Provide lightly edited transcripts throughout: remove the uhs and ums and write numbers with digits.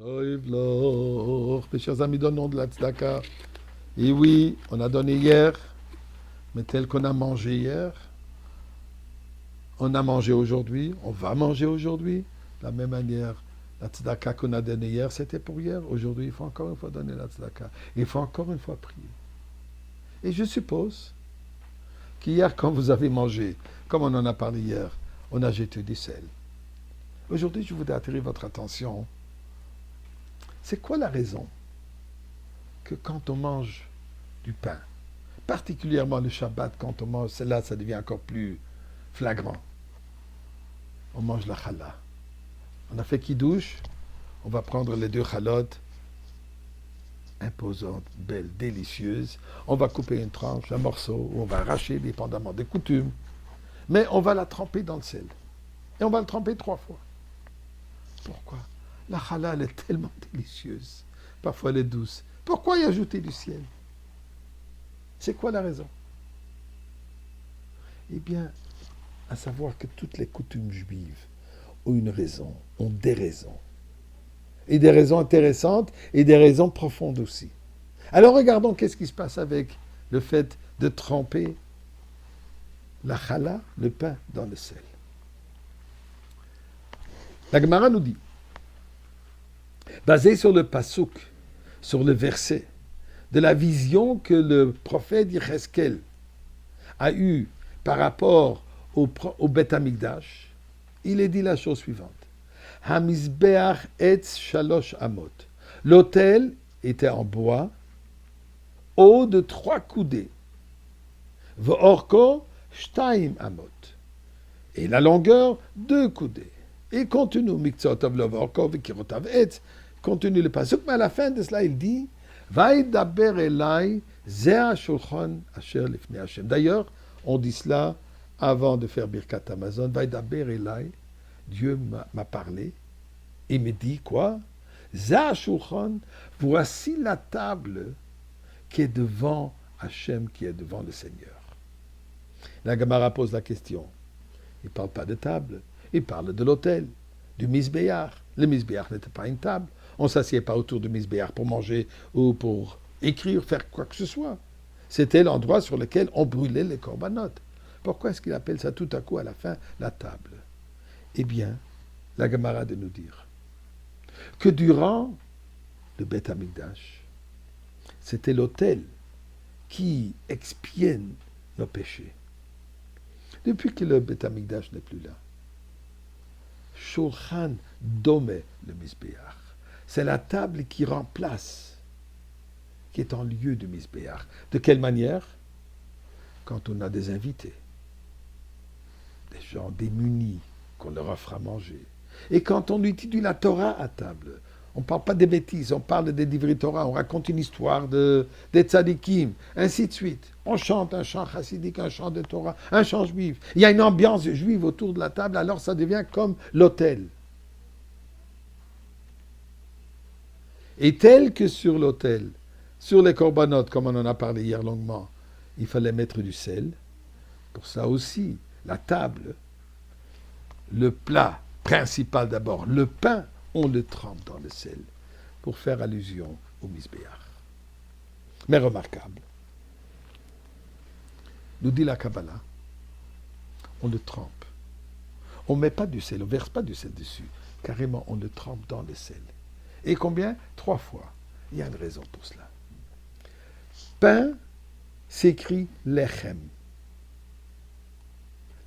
Toiv Loch. Mes chers amis, donnons de la tzedaka. Et oui, on a donné hier, mais tel qu'on a mangé hier, on a mangé aujourd'hui, on va manger aujourd'hui. De la même manière, la tzedaka qu'on a donnée hier, c'était pour hier. Aujourd'hui, il faut encore une fois donner la tzedaka. Il faut encore une fois prier. Et je suppose qu'hier, quand vous avez mangé, comme on en a parlé hier, on a jeté du sel. Aujourd'hui, je voudrais attirer votre attention. C'est quoi la raison que quand on mange du pain, particulièrement le Shabbat, quand on mange, là, ça devient encore plus flagrant. On mange la challah. On a fait kiddush, on va prendre les deux chalotes, imposantes, belles, délicieuses. On va couper une tranche, un morceau, ou on va arracher, dépendamment des coutumes. Mais on va la tremper dans le sel. Et on va le tremper 3 fois. Pourquoi? La challah, elle est tellement délicieuse. Parfois, elle est douce. Pourquoi y ajouter du ciel? C'est quoi la raison? Eh bien, à savoir que toutes les coutumes juives ont une raison, ont des raisons. Et des raisons intéressantes et des raisons profondes aussi. Alors regardons qu'est-ce qui se passe avec le fait de tremper la challah, le pain, dans le sel. La Gemara nous dit, basé sur le pasuk, sur le verset, de la vision que le prophète Yecheskel a eue par rapport au Beth Amikdash, il est dit la chose suivante. Hamizbeach etz shalosh amot. L'autel était en bois, haut de 3 coudées. Ve'orko shtaim amot. Et la longueur, 2 coudées. Et continue, miktsotov levorko vekirotav etz, continue le pasuk, mais à la fin de cela, il dit, Vaidaber elai ze hashulchan asher lifnei Hashem. D'ailleurs, on dit cela avant de faire Birkat Hamazon. Vaidaber elai, Dieu m'a parlé et me dit quoi? Ze hashulchan, voici la table qui est devant Hashem, qui est devant le Seigneur. La Gemara pose la question. Il ne parle pas de table, il parle de l'autel, du Mizbeach. Le Mizbeach n'était pas une table. On ne s'assied pas autour du Mizbeach pour manger ou pour écrire, faire quoi que ce soit. C'était l'endroit sur lequel on brûlait les corbanotes. Pourquoi est-ce qu'il appelle ça tout à coup à la fin la table? Eh bien, la Gemara de nous dire que durant le Beth Amikdash, c'était l'autel qui expiait nos péchés. Depuis que le Beth Amikdash n'est plus là, Shulchan Dome le Mizbeach. C'est la table qui remplace, qui est en lieu du Mizbeach. De quelle manière? Quand on a des invités, des gens démunis, qu'on leur offre à manger. Et quand on étudie la Torah à table, on ne parle pas des bêtises, on parle des divrei Torah, on raconte une histoire des tzadikim, ainsi de suite. On chante un chant chassidique, un chant de Torah, un chant juif. Il y a une ambiance juive autour de la table, alors ça devient comme l'autel. Et tel que sur l'autel, sur les corbanotes, comme on en a parlé hier longuement, il fallait mettre du sel. Pour ça aussi, la table, le plat principal d'abord, le pain, on le trempe dans le sel pour faire allusion au Mizbeach. Mais remarquable, nous dit la Kabbalah, on le trempe. On ne met pas du sel, on ne verse pas du sel dessus. Carrément, on le trempe dans le sel. Et combien? 3 fois. Il y a une raison pour cela. Pain s'écrit lechem.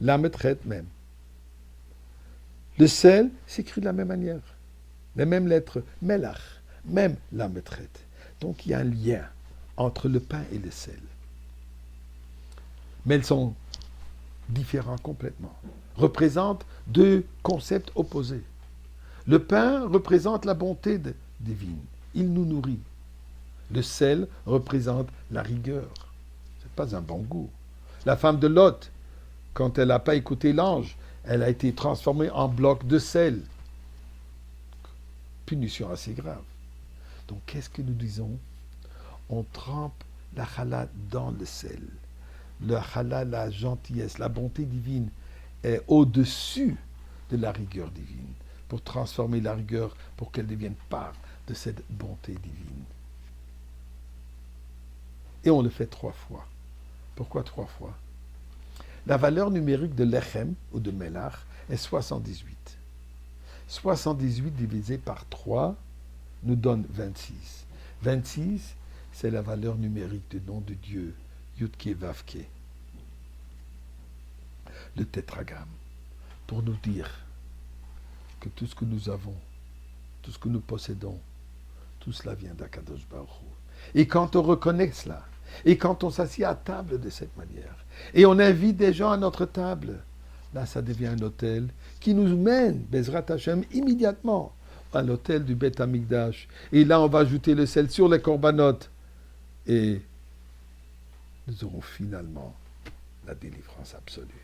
La traite même. Le sel s'écrit de la même manière. Les mêmes lettres, melach, même la traite. Donc il y a un lien entre le pain et le sel. Mais ils sont différents complètement. Représentent 2 concepts opposés. Le pain représente la bonté divine. Il nous nourrit. Le sel représente la rigueur. Ce n'est pas un bon goût. La femme de Lot, quand elle n'a pas écouté l'ange, elle a été transformée en bloc de sel. Punition assez grave. Donc qu'est-ce que nous disons? On trempe la challah dans le sel. Le challah, la gentillesse, la bonté divine est au-dessus de la rigueur divine. pour transformer la rigueur, pour qu'elle devienne part de cette bonté divine. Et on le fait 3 fois. Pourquoi 3 fois? La valeur numérique de lechem ou de melach est 78. 78 divisé par 3 nous donne 26. 26, c'est la valeur numérique du nom de Dieu, Yudke Vavke, le tétragramme, pour nous dire que tout ce que nous avons, tout ce que nous possédons, tout cela vient d'Akadosh Baruch Hu. Et quand on reconnaît cela, et quand on s'assied à table de cette manière, et on invite des gens à notre table, là ça devient un hôtel qui nous mène, Bezrat Hashem, immédiatement à l'hôtel du Beth Amikdash. Et là on va ajouter le sel sur les corbanotes. Et nous aurons finalement la délivrance absolue.